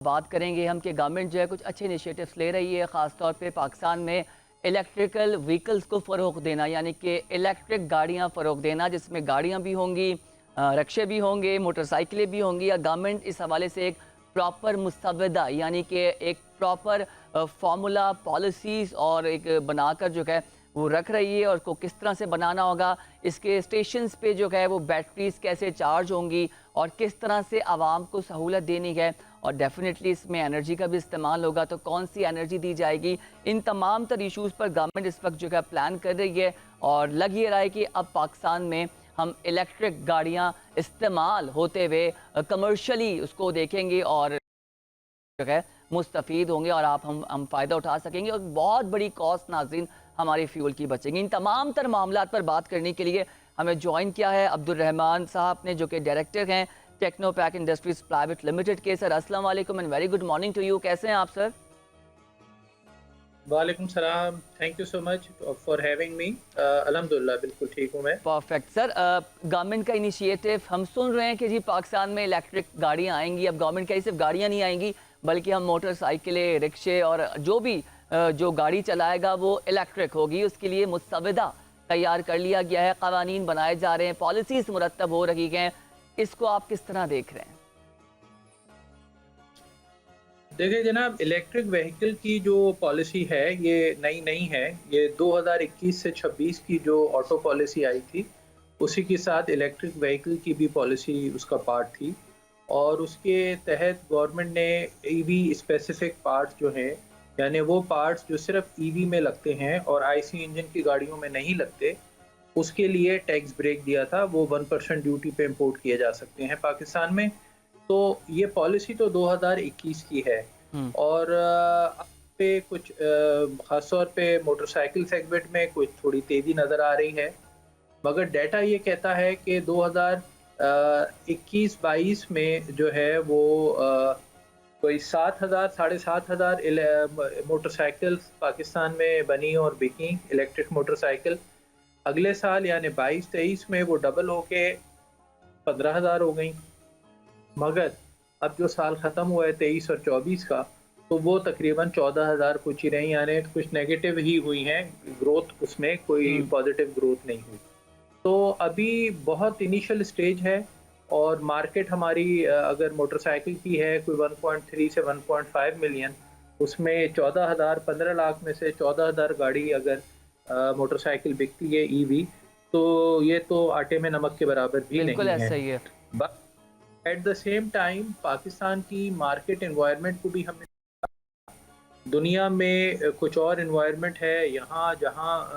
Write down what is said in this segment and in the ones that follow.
बात करेंगे हम कि गवर्नमेंट जो है कुछ अच्छे इनिशिएटिव्स ले रही है, ख़ासतौर पे पाकिस्तान में इलेक्ट्रिकल व्हीकल्स को फ़रोग़ देना, यानी कि इलेक्ट्रिक गाड़ियां फ़रोग़ देना, जिसमें गाड़ियां भी होंगी, रिक्शे भी होंगे, मोटरसाइकिलें भी होंगी। या गवर्नमेंट इस हवाले से एक प्रॉपर मुस्तवदा यानी कि एक प्रॉपर फार्मूला पॉलिसीज़ और एक बनाकर जो है वो रख रही है, और को किस तरह से बनाना होगा, इसके स्टेशंस पे जो है वो बैटरीज कैसे चार्ज होंगी और किस तरह से आवाम को सहूलत देनी है, और डेफिनेटली इसमें एनर्जी का भी इस्तेमाल होगा तो कौन सी एनर्जी दी जाएगी। इन तमाम तर इशूज़ पर गवर्नमेंट इस वक्त जो है प्लान कर रही है, और लग ये रहा है कि अब पाकिस्तान में हम इलेक्ट्रिक गाड़ियाँ इस्तेमाल होते हुए कमर्शली उसको देखेंगे और जो है मुस्तफ़ीद होंगे, और हम फ़ायदा उठा सकेंगे, और बहुत बड़ी कॉस्ट नाज़रीन हमारी फ्यूल की बचेगी। इन तमाम तर मामलात पर बात करने के लिए हमें ज्वाइन किया है अब्दुल रहमान साहब ने, जो कि डायरेक्टर हैं टेक्नोपैक इंडस्ट्रीज प्राइवेट लिमिटेड के। सर अस्सलाम वालेकुम and very good morning to you. कैसे हैं आप सर? वालेकुम सलाम, thank you so much for having me. अल्हम्दुलिल्लाह बिल्कुल ठीक हूँ मैं। परफेक्ट सर, गवर्नमेंट का इनिशिएटिव हम सुन रहे हैं कि जी पाकिस्तान में इलेक्ट्रिक गाड़ियाँ आएंगी। अब गवर्नमेंट कह रही सिर्फ गाड़ियाँ नहीं आएंगी, बल्कि हम मोटरसाइकिलें, रिक्शे और जो भी जो गाड़ी चलाएगा वो इलेक्ट्रिक होगी। उसके लिए मुस्तवदा तैयार कर लिया गया है, कवानीन बनाए जा रहे हैं, पॉलिसीज मुरतब हो रही हैं। इसको आप किस तरह देख रहे हैं? देखिए जनाब, इलेक्ट्रिक व्हीकल की जो पॉलिसी है ये नई नहीं है। ये 2021 से 26 की जो ऑटो पॉलिसी आई थी उसी के साथ इलेक्ट्रिक व्हीकल की भी पॉलिसी उसका पार्ट थी, और उसके तहत गवर्नमेंट ने ईवी स्पेसिफिक पार्ट्स जो हैं, यानी वो पार्ट्स जो सिर्फ ईवी में लगते हैं और आईसी इंजन की गाड़ियों में नहीं लगते, उसके लिए टैक्स ब्रेक दिया था। वो 1% ड्यूटी पे इंपोर्ट किए जा सकते हैं पाकिस्तान में। तो ये पॉलिसी तो 2021 की है, हम्म। और पे कुछ खासतौर पे मोटरसाइकिल सेगमेंट में कुछ थोड़ी तेज़ी नज़र आ रही है, मगर डाटा ये कहता है कि 2021-22 में जो है वो कोई 7,000 7,500 मोटरसाइकिल्स पाकिस्तान में बनी और बिकी, इलेक्ट्रिक मोटरसाइकिल। अगले साल यानी 22-23 में वो डबल होके 15,000 हो गई, मगर अब जो साल ख़त्म हुआ है 23 और 24 का, तो वो तकरीबन 14,000 कुछ ही रही, यानी कुछ नेगेटिव ही हुई हैं, ग्रोथ उसमें कोई पॉजिटिव ग्रोथ नहीं हुई। तो अभी बहुत इनिशियल स्टेज है, और मार्केट हमारी अगर मोटरसाइकिल की है कोई 1.3 से 1.5 मिलियन, उसमें 14,000 15 लाख में से 14,000 गाड़ी अगर मोटरसाइकिल बिकती है ईवी, तो ये तो आटे में नमक के बराबर भी बिल्कुल नहीं है। ऐसा ही है। But at the same time Pakistan की मार्केट एनवायरनमेंट को भी हमने, दुनिया में कुछ और एनवायरनमेंट है यहाँ जहाँ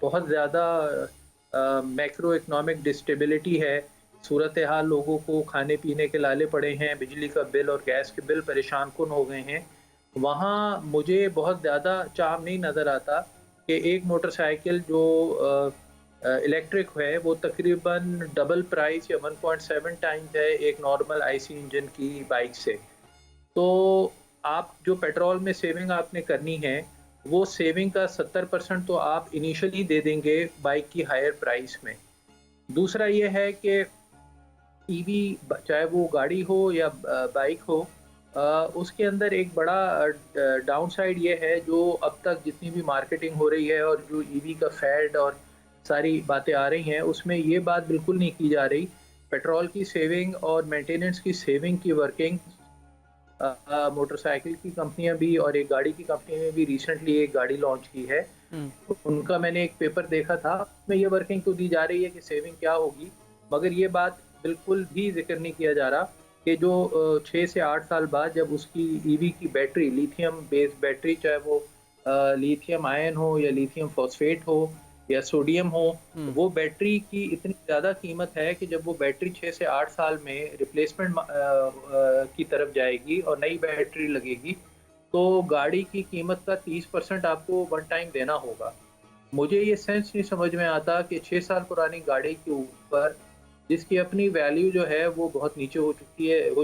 बहुत ज़्यादा मैक्रो इकोनॉमिक डिस्टेबिलिटी है, सूरत हाल, लोगों को खाने पीने के लाले पड़े हैं, बिजली का बिल और गैस के बिल परेशान कुन हो गए हैं। वहाँ मुझे बहुत ज़्यादा चार्म नहीं नज़र आता कि एक मोटरसाइकिल जो इलेक्ट्रिक है वो तकरीबन डबल प्राइस या 1.7 टाइम्स है एक नॉर्मल आईसी इंजन की बाइक से। तो आप जो पेट्रोल में सेविंग आपने करनी है, वो सेविंग का 70% तो आप इनिशियली दे देंगे बाइक की हायर प्राइस में। दूसरा ये है कि ईवी चाहे वो गाड़ी हो या बाइक हो, उसके अंदर एक बड़ा डाउन साइड ये है, जो अब तक जितनी भी मार्केटिंग हो रही है और जो ईवी का फैड और सारी बातें आ रही हैं, उसमें ये बात बिल्कुल नहीं की जा रही। पेट्रोल की सेविंग और मेंटेनेंस की सेविंग की वर्किंग मोटरसाइकिल की कंपनियां भी और एक गाड़ी की कंपनी ने भी रिसेंटली एक गाड़ी लॉन्च की है। उनका मैंने एक पेपर देखा था, उसमें ये वर्किंग तो दी जा रही है कि सेविंग क्या होगी, मगर ये बात बिल्कुल भी जिक्र नहीं किया जा रहा कि जो 6 से 8 साल बाद जब उसकी ईवी की बैटरी, लिथियम बेस्ड बैटरी, चाहे वो लिथियम आयन हो या लिथियम फॉस्फेट हो या सोडियम हो, वो बैटरी की इतनी ज़्यादा कीमत है कि जब वो बैटरी 6 से 8 साल में रिप्लेसमेंट की तरफ जाएगी और नई बैटरी लगेगी, तो गाड़ी की कीमत का 30% आपको वन टाइम देना होगा। मुझे ये सेंस नहीं समझ में आता कि 6 साल पुरानी गाड़ी के ऊपर, जिसकी अपनी वैल्यू जो है वो बहुत नीचे हो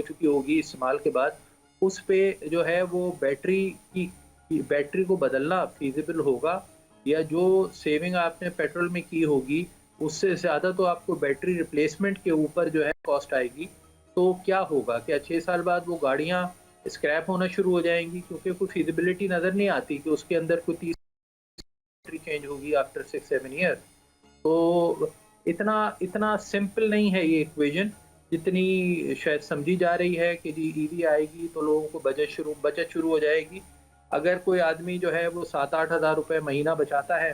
चुकी होगी इस्तेमाल के बाद, उस पे जो है वो बैटरी को बदलना फीजिबल होगा, या जो सेविंग आपने पेट्रोल में की होगी उससे ज़्यादा तो आपको बैटरी रिप्लेसमेंट के ऊपर जो है कॉस्ट आएगी। तो क्या होगा? क्या 6 साल बाद वो गाड़ियाँ स्क्रैप होना शुरू हो जाएँगी? क्योंकि कोई फिज़िबिलिटी नज़र नहीं आती कि उसके अंदर कोई तीसरी चेंज होगी आफ्टर 6-7 ईयर। तो इतना इतना सिंपल नहीं है ये इक्वेशन, जितनी शायद समझी जा रही है कि जी ईवी आएगी तो लोगों को बचत शुरू हो जाएगी। अगर कोई आदमी जो है वो 7-8 हज़ार रुपए महीना बचाता है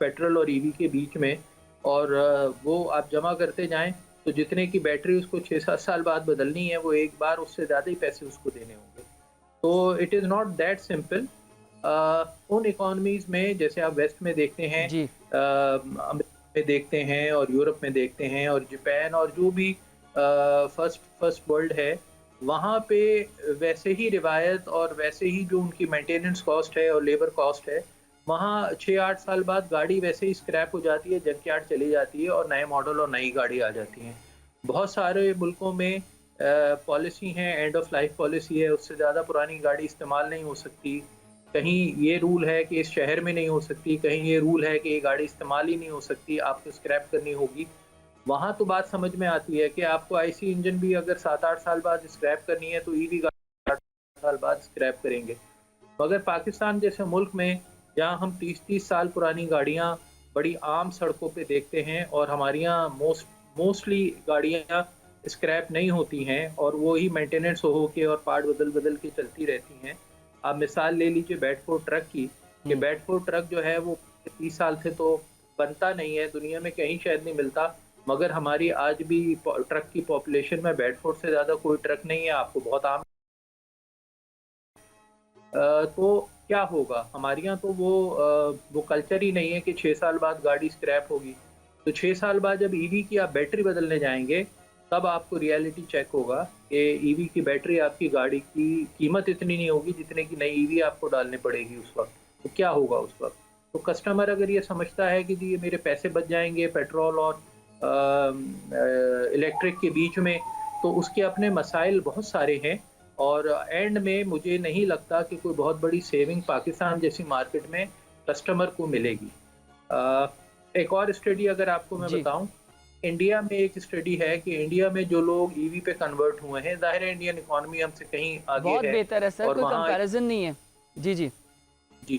पेट्रोल और ईवी के बीच में, और वो आप जमा करते जाएँ, तो जितने की बैटरी उसको 6-7 साल बाद बदलनी है, वो एक बार उससे ज़्यादा ही पैसे उसको देने होंगे। तो it is not that simple. उन इकोनॉमीज़ में जैसे आप वेस्ट में देखते हैं, जी। अमेरिका में देखते हैं और यूरोप में देखते हैं और जापान और जो भी फर्स्ट फर्स्ट वर्ल्ड है, वहाँ पे वैसे ही रिवायत और वैसे ही जो उनकी मेंटेनेंस कॉस्ट है और लेबर कॉस्ट है, वहाँ 6-8 साल बाद गाड़ी वैसे ही स्क्रैप हो जाती है, जंकयार्ड चली जाती है और नए मॉडल और नई गाड़ी आ जाती हैं। बहुत सारे मुल्कों में पॉलिसी है, एंड ऑफ लाइफ पॉलिसी है, उससे ज़्यादा पुरानी गाड़ी इस्तेमाल नहीं हो सकती। कहीं ये रूल है कि इस शहर में नहीं हो सकती, कहीं ये रूल है कि ये गाड़ी इस्तेमाल ही नहीं हो सकती, आपको स्क्रैप करनी होगी। वहाँ तो बात समझ में आती है कि आपको आईसी इंजन भी अगर 7-8 साल बाद स्क्रैप करनी है, तो ईवी गाड़ी 8 साल बाद स्क्रैप करेंगे। मगर पाकिस्तान जैसे मुल्क में, जहाँ हम 30-30 साल पुरानी गाड़ियाँ बड़ी आम सड़कों पे देखते हैं और हमारे यहाँ मोस्टली गाड़ियाँ स्क्रैप नहीं होती हैं और वो ही मेंटेनेंस हो के और पार्ट बदल-बदल के चलती रहती हैं। आप मिसाल ले लीजिए बेडफोर्ड ट्रक की, कि हुँ। बेडफोर्ड ट्रक जो है वो 30 साल से तो बनता नहीं है, दुनिया में कहीं शायद नहीं मिलता, मगर हमारी आज भी ट्रक की पॉपुलेशन में बेडफोर्ड से ज़्यादा कोई ट्रक नहीं है, आपको बहुत आम। तो क्या होगा? हमारे यहाँ तो वो कल्चर ही नहीं है कि 6 साल बाद गाड़ी स्क्रैप होगी। तो 6 साल बाद जब ईवी की आप बैटरी बदलने जाएँगे, तब आपको रियलिटी चेक होगा कि ईवी की बैटरी आपकी गाड़ी की कीमत इतनी नहीं होगी जितने की नई ईवी आपको डालनी पड़ेगी उस वक़्त। तो क्या होगा उस वक़्त? तो कस्टमर अगर ये समझता है कि जी ये मेरे पैसे बच जाएँगे पेट्रोल और इलेक्ट्रिक के बीच में, तो उसके अपने मसाइल बहुत सारे हैं और एंड में मुझे नहीं लगता कि कोई बहुत बड़ी सेविंग पाकिस्तान जैसी मार्केट में कस्टमर को मिलेगी। अ, एक और स्टडी अगर आपको मैं जी। बताऊँ, इंडिया में एक स्टडी है कि इंडिया में जो लोग ईवी पे कन्वर्ट हुए हैं, ज़ाहिर है इंडियन इकोनॉमी हमसे कहीं आगे बहुत है बेहतर है सर, और कोई वहाँ कंपैरिज़न नहीं है। जी, जी। जी।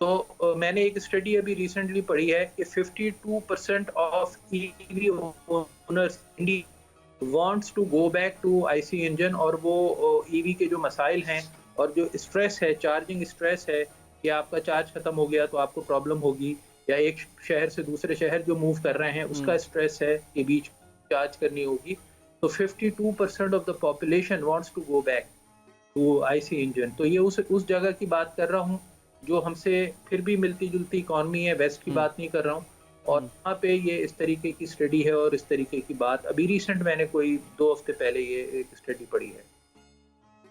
तो मैंने एक स्टडी अभी रिसेंटली पढ़ी है कि 52% of EV owners India wants to go back to IC engine, और वो ईवी के जो मसाइल हैं और जो स्ट्रेस है, चार्जिंग स्ट्रेस है कि आपका चार्ज खत्म हो गया तो आपको प्रॉब्लम होगी, या एक शहर से दूसरे शहर जो मूव कर रहे हैं हुँ। उसका स्ट्रेस है कि बीच चार्ज करनी होगी। तो 52% of the population wants to go back to IC engine. तो ये उस जगह की बात कर रहा हूँ जो हमसे फिर भी मिलती-जुलती इकॉनमी है, वेस्ट की हुँ, बात नहीं कर रहा हूँ। और हुँ। वहाँ पे ये इस तरीके की स्टडी है और इस तरीके की बात अभी रिसेंट मैंने कोई 2 हफ्ते पहले ये एक स्टडी पढ़ी है।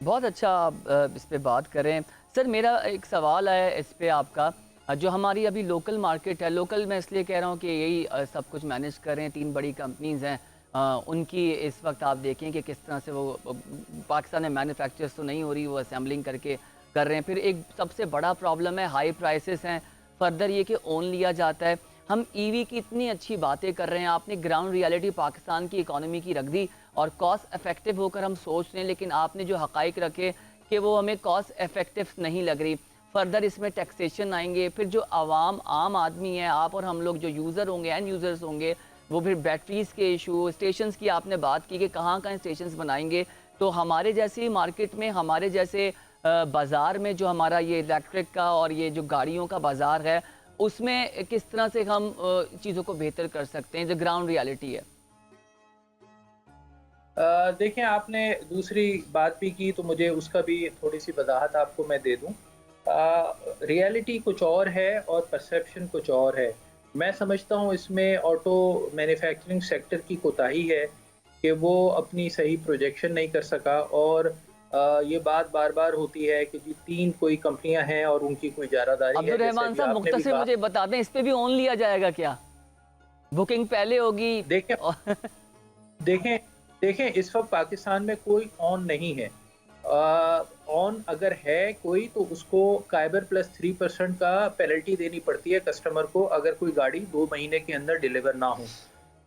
बहुत अच्छा आप इस पे बात कर रहे हैं। सर मेरा एक सवाल है इस पे आपका, जो हमारी अभी लोकल मार्केट है, लोकल मैं इसलिए कह रहा हूँ कि यही सब कुछ मैनेज कर रहे हैं, 3 बड़ी कंपनीज़ हैं। उनकी इस वक्त आप देखें कि किस तरह से वो पाकिस्तान में मैन्युफैक्चर्स तो नहीं हो रही, वो असेंबलिंग करके कर रहे हैं। फिर एक सबसे बड़ा प्रॉब्लम है हाई प्राइसेस हैं, फर्दर ये कि ओन लिया जाता है। हम ईवी की इतनी अच्छी बातें कर रहे हैं, आपने ग्राउंड रियलिटी पाकिस्तान की इकोनॉमी की रख दी और कॉस्ट इफेक्टिव होकर हम सोच रहे हैं, लेकिन आपने जो हकाइक रखे कि वो हमें कॉस्ट इफेक्टिव नहीं लग रही। फर्दर इसमें टैक्सेशन आएंगे, फिर जो आम आदमी है, आप और हम लोग जो यूज़र होंगे, एंड यूज़र्स होंगे, वो फिर बैटरीज़ के इशू, स्टेशंस की आपने बात की कि कहाँ कहाँ स्टेशंस बनाएंगे, तो हमारे जैसी मार्केट में, हमारे जैसे बाज़ार में जो हमारा ये इलेक्ट्रिक का और ये जो गाड़ियों का बाज़ार है, उसमें किस तरह से हम चीज़ों को बेहतर कर सकते हैं, जो ग्राउंड रियलिटी है। देखें, आपने दूसरी बात भी की तो मुझे उसका भी थोड़ी-सी वज़ाहत आपको मैं दे दूँ। रियलिटी कुछ और है और परसेप्शन कुछ और है। मैं समझता हूँ इसमें ऑटो मैन्युफैक्चरिंग सेक्टर की कोताही है कि वो अपनी सही प्रोजेक्शन नहीं कर सका, और ये बात बार-बार होती है कि जी 3 कोई कंपनियाँ हैं और उनकी कोई इजारादारी है, अब्दुल जैसे रहमान अभी साहब आपने भी मुख्तसर कहा। मुझे बता दें, इस पे भी ओन लिया जाएगा क्या? बुकिंग पहले होगी देखें और देखें देखें इस वक़्त पाकिस्तान में कोई ऑन नहीं है। ऑन अगर है कोई तो उसको काइबर प्लस 3% का पेनल्टी देनी पड़ती है कस्टमर को, अगर कोई गाड़ी 2 महीने के अंदर डिलीवर ना हो।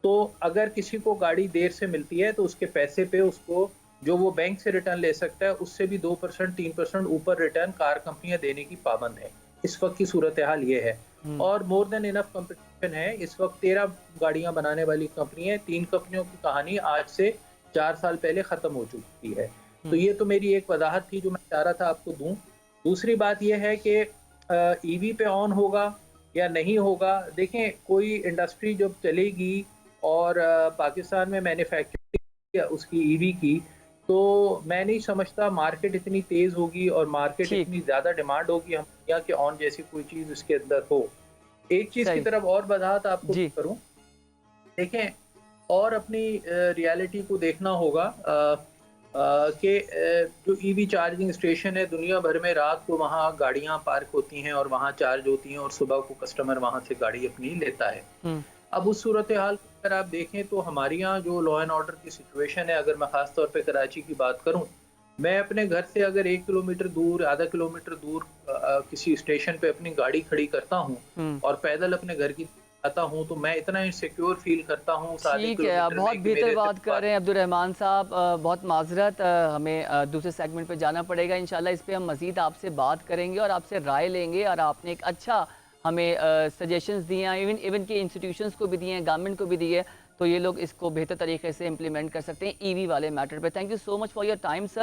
तो अगर किसी को गाड़ी देर से मिलती है तो उसके पैसे पे उसको जो वो बैंक से रिटर्न ले सकता है उससे भी 2% 3% ऊपर रिटर्न कार कंपनियां देने की पाबंद है। इस वक्त की सूरत हाल ये है। और मोर देन इनफ कंपटीशन है। इस वक्त 13 गाड़ियां बनाने वाली कंपनी है। 3 कंपनियों की कहानी आज से 4 साल पहले खत्म हो चुकी है। तो ये तो मेरी एक वजाहत थी जो मैं चाह रहा था आपको दूं। दूसरी बात यह है कि ईवी पे ऑन होगा या नहीं होगा। देखें, कोई इंडस्ट्री जब चलेगी और पाकिस्तान में मैन्युफैक्चरिंग उसकी ईवी की, तो मैं नहीं समझता मार्केट इतनी तेज होगी और मार्केट ठीक। इतनी ज्यादा डिमांड होगी हम यहाँ के ऑन जैसी कोई चीज उसके अंदर हो। एक चीज की सही। तरफ और वजाहत आपको जी। करूं। देखें, और अपनी रियलिटी को देखना होगा कि जो ईवी चार्जिंग स्टेशन है दुनिया भर में, रात को वहाँ गाड़ियाँ पार्क होती हैं और वहाँ चार्ज होती हैं और सुबह को कस्टमर वहाँ से गाड़ी अपनी लेता है। हम्म। अब उस सूरत हाल को अगर आप देखें तो हमारे यहाँ जो लॉ एंड ऑर्डर की सिचुएशन है, अगर मैं खास तौर पे कराची की बात करूं, मैं अपने घर से अगर 1 किलोमीटर दूर, आधा किलोमीटर दूर किसी स्टेशन पे अपनी गाड़ी खड़ी करता हूं और पैदल अपने घर की आता हूं, तो मैं इतना इनसिक्योर फील करता हूं उस आधे ठीक है, आप किलोमीटर बहुत में कि बेहतर मेरे बात कर रहे हैं अब्दुल रहमान साहब। बहुत माजरत, हमें दूसरे सेगमेंट पे जाना पड़ेगा। इंशाल्लाह इस पे हम मज़ीद आपसे बात करेंगे और आपसे राय लेंगे। और आपने एक अच्छा हमें सजेशंस दिए हैं, इवन के इंस्टीट्यूशंस को भी दिए हैं, गवर्नमेंट को भी दिए, तो ये लोग इसको बेहतर तरीके से इम्प्लीमेंट कर सकते हैं ईवी वाले मैटर पे। Thank you so much for your time sir.